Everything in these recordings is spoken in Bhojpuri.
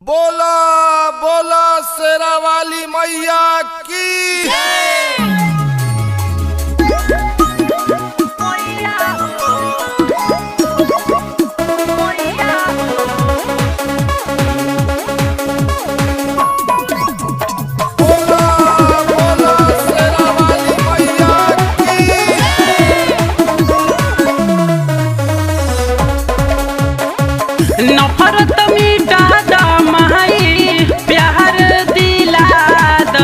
बोला बोला शेरा वाली मैया की नफरत मिटा द माई प्यार दिला द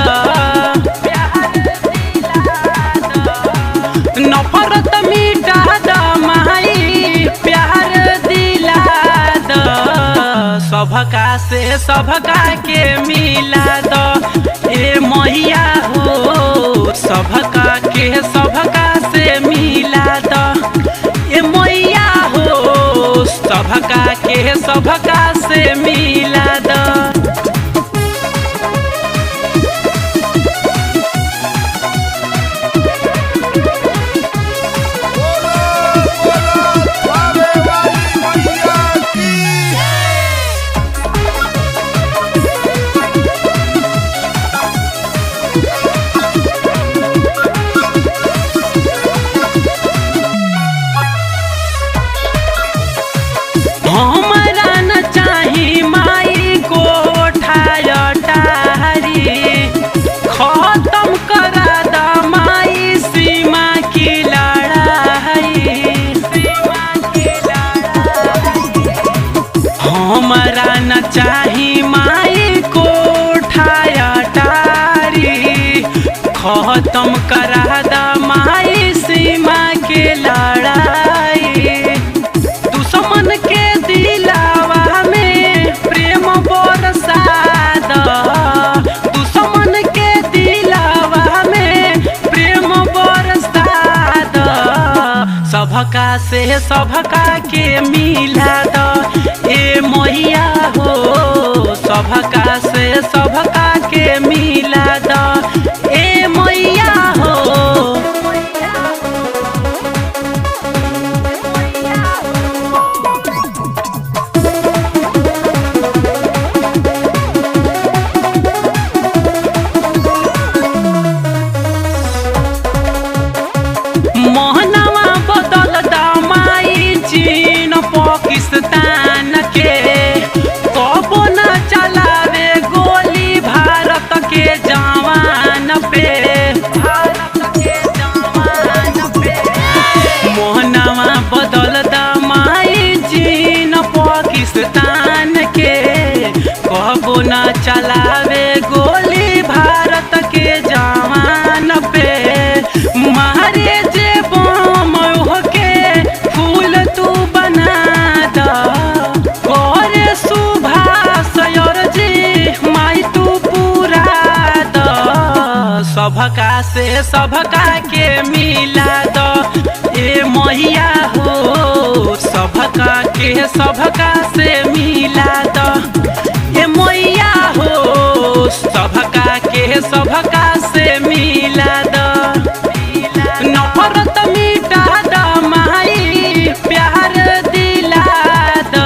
नफरत मिटा द माई प्यार दिला द सबका से सबका के मिला द ए मैया हो सबका के सबका से मिला द ए मैया हो सबका के सबका से मिला द हमरा न चाही माई कोठाया टारी खत्म करा द माई सीमा की लड़ाई हमरा न चाही माई कोठाया टारी खत्म करा द माई सीमा के लड़ाई दुश्मन के दिलावा में प्रेम बरसा द दुश्मन के दिलावा में प्रेम बरसा द सबका से सबका के मिला द ए मैया हो सबका से सबका के मिला द ए मैया हो मोहनवा बदल द माई चीन पाकिस्तान के कबो न चलावे गोली भारत के जवान पे मोहनवा बदल द माई चीन पाकिस्तान के कबो न चलावे गोली भारत के जवान पे मारे जे बम होके फूल तू बना द करे सुभाष और जी माई तू पूरा द सबका से सबका के मिला द ए मैया हो सबका के सबका से मिला द ए मैया हो सबका के सबका से मिला द नफरत मिटा द माई प्यार दिला द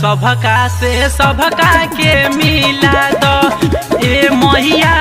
सबका से सबका के मिला द ए मैया